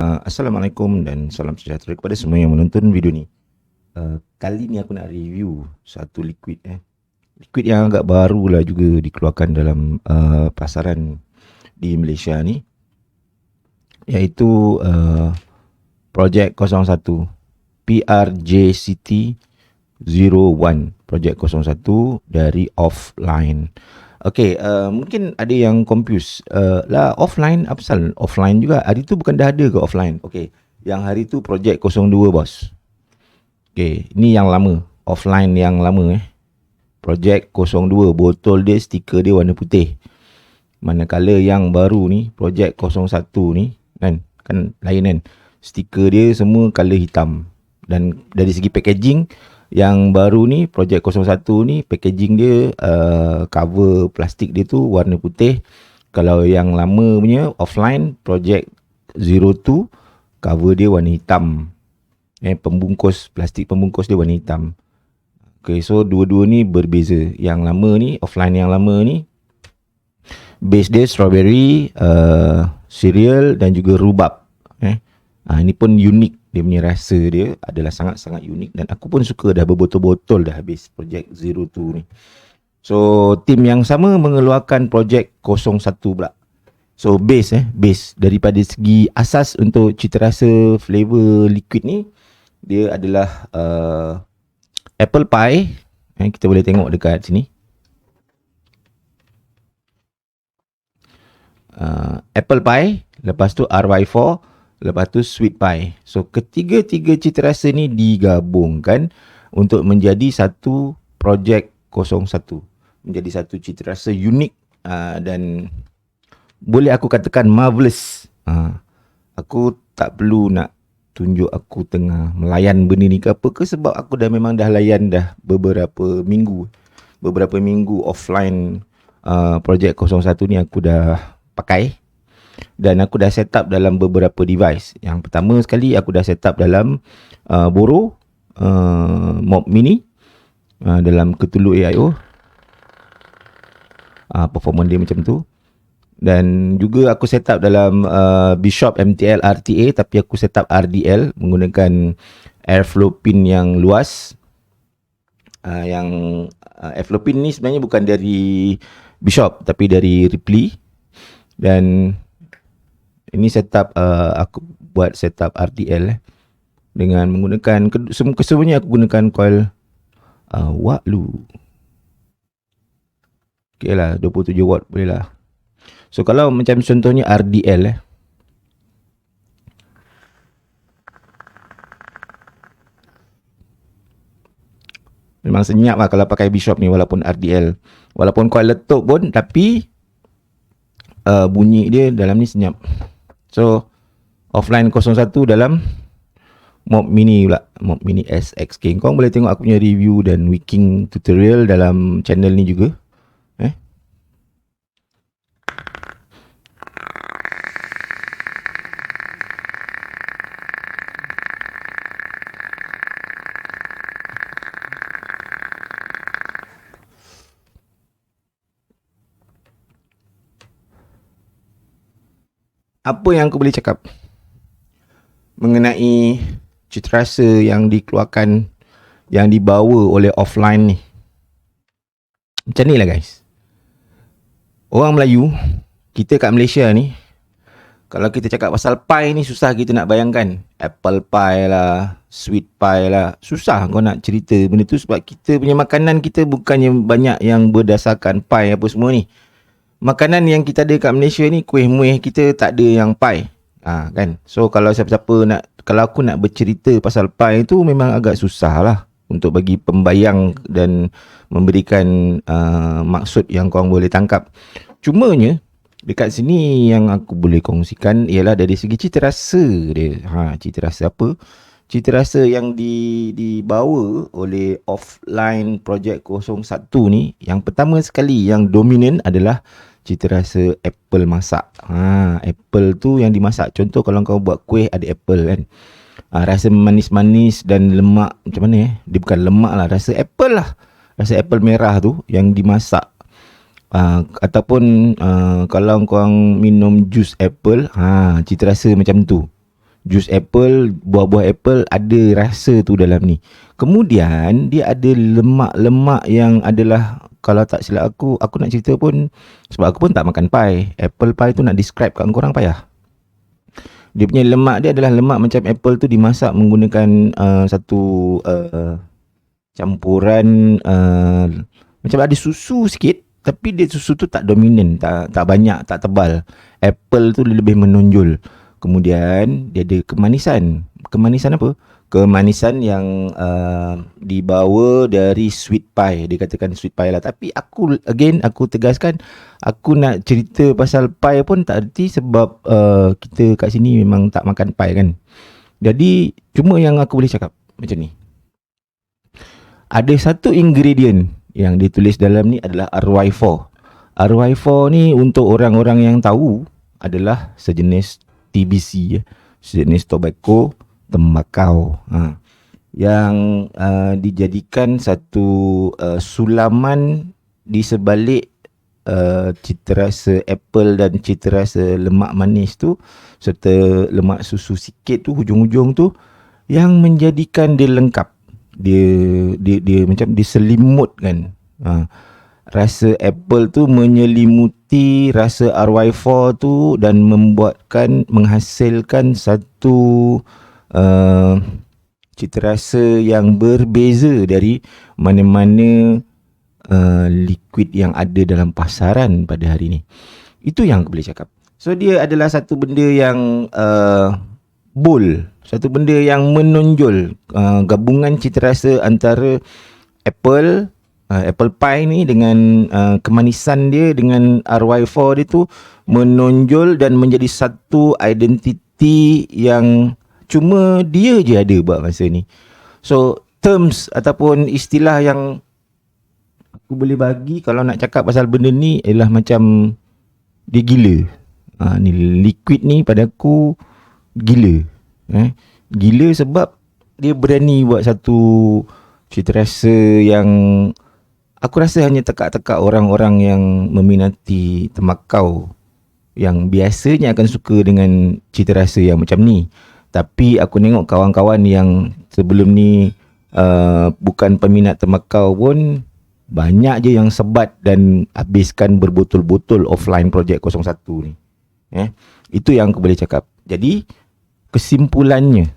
Assalamualaikum dan salam sejahtera kepada semua yang menonton video ni. Kali ni aku nak review satu liquid liquid yang agak baru lah juga dikeluarkan dalam pasaran di Malaysia ni, iaitu Project 01 PRJCT 01 Project 01 dari Offline. Okay, mungkin ada yang confuse lah, offline apa pasal offline juga? Hari tu bukan dah ada ke offline? Okay, yang hari tu Project 02 bos. Okay, ni yang lama, offline yang lama Project 02, botol dia, stiker dia warna putih. Manakala yang baru ni Project 01 ni kan lain kan, stiker dia semua color hitam. Dan dari segi packaging, yang baru ni Project 01 ni packaging dia cover plastik dia tu warna putih. Kalau yang lama punya offline Project 02 cover dia warna hitam. Pembungkus, plastik pembungkus dia warna hitam. Okay, so dua-dua ni berbeza. Yang lama ni, offline yang lama ni, base dia strawberry, cereal dan juga rhubarb. Ini pun unik. Dia punya rasa dia adalah sangat-sangat unik dan aku pun suka, dah berbotol-botol dah habis Project 02 ni. So tim yang sama mengeluarkan Project 01 pula. So base daripada segi asas untuk citarasa flavor liquid ni, dia adalah apple pie. Kita boleh tengok dekat sini. Apple pie, lepas tu RY4, lepas tu sweet pie. So ketiga-tiga citarasa ni digabungkan untuk menjadi satu Project 01. Menjadi satu citarasa unik dan boleh aku katakan marvelous. Aku tak perlu nak tunjuk aku tengah melayan benda ni ke apa ke, sebab aku memang dah layan dah beberapa minggu offline. Project 01 ni aku dah pakai dan aku dah set up dalam beberapa device. Yang pertama sekali aku dah set up dalam Boro Mob Mini, dalam Ketulu AIO. Performance dia macam tu. Dan juga aku set up dalam Bishop MTL RTA, tapi aku set up RDL menggunakan airflow pin yang luas. Yang airflow pin ni sebenarnya bukan dari Bishop tapi dari Ripley. Dan ini setup aku buat setup RDL dengan menggunakan kesemuanya aku gunakan coil watt lu. Okay lah, 27 watt boleh lah. So kalau macam contohnya RDL memang senyap lah kalau pakai Bishop ni, walaupun RDL. Walaupun coil letup pun, tapi bunyi dia dalam ni senyap. So offline 01 dalam Mob Mini pula, Mob Mini SXK. Korang boleh tengok aku punya review dan wicking tutorial dalam channel ni juga. Apa yang aku boleh cakap mengenai citarasa yang dikeluarkan, yang dibawa oleh offline ni? Macam ni lah guys. Orang Melayu, kita kat Malaysia ni, kalau kita cakap pasal pie ni, susah kita nak bayangkan. Apple pie lah, sweet pie lah, susah kau nak cerita benda tu, sebab kita punya makanan kita bukannya banyak yang berdasarkan pie apa semua ni. Makanan yang kita ada kat Malaysia ni, kuih muih kita tak ada yang pie. Kan? So kalau siapa-siapa kalau aku nak bercerita pasal pie tu, memang agak susah lah untuk bagi pembayang dan memberikan maksud yang korang boleh tangkap. Cumanya dekat sini yang aku boleh kongsikan ialah dari segi citarasa dia. Citarasa apa? Citarasa yang dibawa oleh offline Project 01 ni, yang pertama sekali yang dominan adalah citarasa apple masak. Apple tu yang dimasak. Contoh kalau kau buat kuih ada apple kan. Rasa manis-manis dan lemak, macam mana dia bukan lemak lah, rasa apple lah. Rasa apple merah tu yang dimasak. Ataupun kalau korang minum jus apple, citarasa macam tu. Jus apple, buah-buah apple ada rasa tu dalam ni. Kemudian dia ada lemak-lemak yang adalah, kalau tak silap aku nak cerita pun, sebab aku pun tak makan pie. Apple pie tu nak describe kat korang payah. Dia punya lemak dia adalah lemak macam apple tu dimasak menggunakan satu campuran macam ada susu sikit, tapi dia susu tu tak dominan, tak banyak, tak tebal. Apple tu lebih menonjol. Kemudian dia ada kemanisan. Kemanisan apa? Kemanisan yang dibawa dari sweet pie. Dia katakan sweet pie lah. Tapi aku tegaskan, aku nak cerita pasal pie pun tak erti sebab kita kat sini memang tak makan pie kan. Jadi cuma yang aku boleh cakap macam ni. Ada satu ingredient yang ditulis dalam ni adalah RY4. RY4 ni untuk orang-orang yang tahu adalah sejenis TBC, sejenis tobacco, tembakau. Yang dijadikan satu sulaman di sebalik citarasa apple dan citarasa lemak manis tu, serta lemak susu sikit tu hujung-hujung tu, yang menjadikan dia lengkap. Dia macam diselimutkan. Rasa apple tu menyelimuti rasa RY4 tu dan menghasilkan satu citarasa yang berbeza dari mana-mana liquid yang ada dalam pasaran pada hari ni. Itu yang aku boleh cakap. So dia adalah satu benda yang bold, satu benda yang menonjol, gabungan citarasa antara apple pie ni dengan kemanisan dia dengan RY4 dia tu menonjol dan menjadi satu identiti yang cuma dia je ada buat masa ni. So terms ataupun istilah yang aku boleh bagi kalau nak cakap pasal benda ni ialah macam dia gila. Ni liquid ni pada aku gila. Gila sebab dia berani buat satu citarasa yang aku rasa hanya tekak-tekak orang-orang yang meminati tembakau yang biasanya akan suka dengan citarasa yang macam ni. Tapi aku tengok kawan-kawan yang sebelum ni bukan peminat tembakau pun banyak je yang sebat dan habiskan berbotol-botol offline projek 01 ni. Itu yang aku boleh cakap. Jadi kesimpulannya,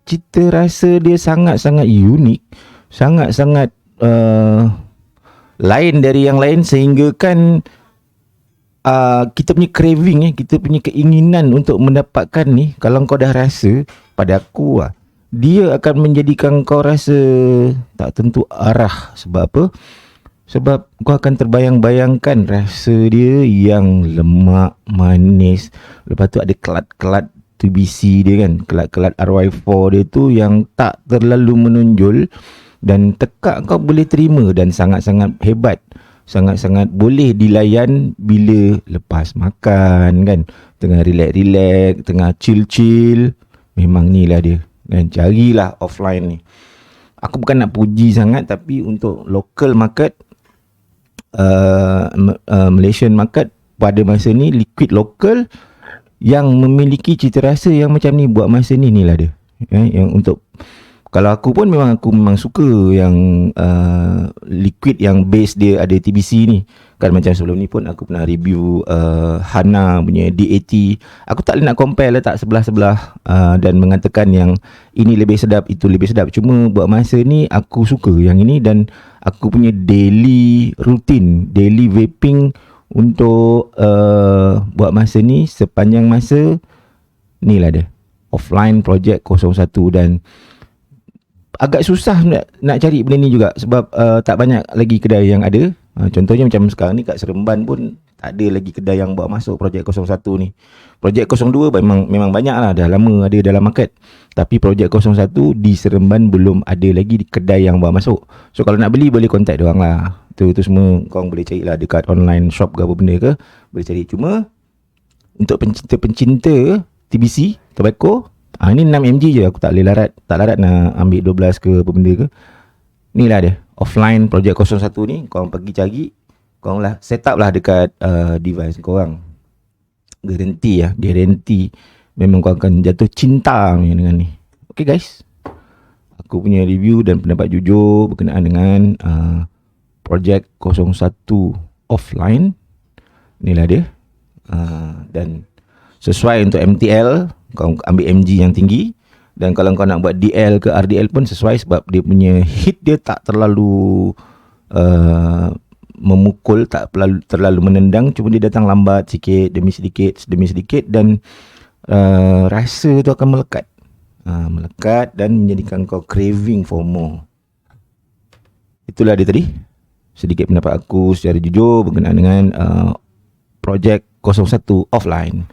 cita rasa dia sangat-sangat unik, sangat-sangat lain dari yang lain, sehingga kan kita punya craving, kita punya keinginan untuk mendapatkan ni, kalau kau dah rasa, pada aku dia akan menjadikan kau rasa tak tentu arah. Sebab apa? Sebab kau akan terbayang-bayangkan rasa dia yang lemak, manis. Lepas tu ada kelat-kelat TBC dia kan, kelat-kelat RY4 dia tu yang tak terlalu menonjol dan tekak kau boleh terima dan sangat-sangat hebat, sangat-sangat boleh dilayan bila lepas makan kan, tengah relax-relax, tengah chill-chill. Memang ni lah dia kan, carilah offline ni. Aku bukan nak puji sangat, tapi untuk local market, Malaysian market pada masa ni, liquid local yang memiliki cita rasa yang macam ni buat masa ni lah dia. Yang untuk, kalau aku pun memang suka yang liquid yang base dia ada TBC ni kan. Macam sebelum ni pun aku pernah review Hana punya D80. Aku tak boleh nak compare letak sebelah-sebelah dan mengatakan yang ini lebih sedap, itu lebih sedap. Cuma buat masa ni aku suka yang ini, dan aku punya daily routine, daily vaping untuk buat masa ni, sepanjang masa ni lah dia, offline project 01. Dan agak susah nak cari benda ni juga sebab tak banyak lagi kedai yang ada. Contohnya macam sekarang ni kat Seremban pun tak ada lagi kedai yang bawa masuk projek 01 ni. Projek 02 memang banyak lah, dah lama ada dalam market. Tapi projek 01 di Seremban belum ada lagi di kedai yang bawa masuk. So kalau nak beli boleh contact diorang lah. Itu semua korang boleh cari lah dekat online shop ke apa benda ke, boleh cari. Cuma untuk pencinta TBC, tobacco, ni 6 mg je, aku tak larat nak ambil 12 ke apa benda ke. Ni lah dia, offline projek 01 ni. Korang pergi cari, korang lah set up lah dekat device korang. Garanti memang kau akan jatuh cinta dengan ni. Okay guys, aku punya review dan pendapat jujur berkenaan dengan projek 01 offline. Inilah dia. Dan sesuai untuk MTL, kau ambil MG yang tinggi. Dan kalau kau nak buat DL ke RDL pun sesuai, sebab dia punya hit dia tak terlalu memukul, tak terlalu menendang. Cuma dia datang lambat sikit demi sedikit dan rasa tu akan melekat dan menjadikan kau craving for more. Itulah dia tadi sedikit pendapat aku secara jujur berkenaan dengan projek 01 offline.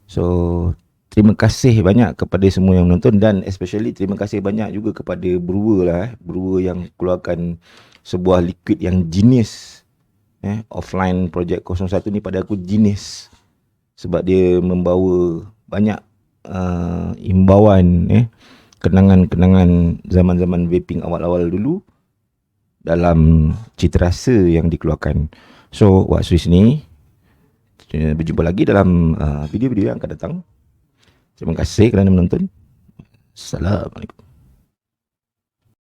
So terima kasih banyak kepada semua yang menonton, dan especially terima kasih banyak juga kepada brewer lah, brewer yang keluarkan sebuah liquid yang genius. Offline projek 01 ni pada aku genius sebab dia membawa banyak imbauan, kenangan-kenangan zaman-zaman vaping awal-awal dulu dalam cita rasa yang dikeluarkan. So Wak Swiss ni berjumpa lagi dalam video-video yang akan datang. Terima kasih kerana menonton. Assalamualaikum.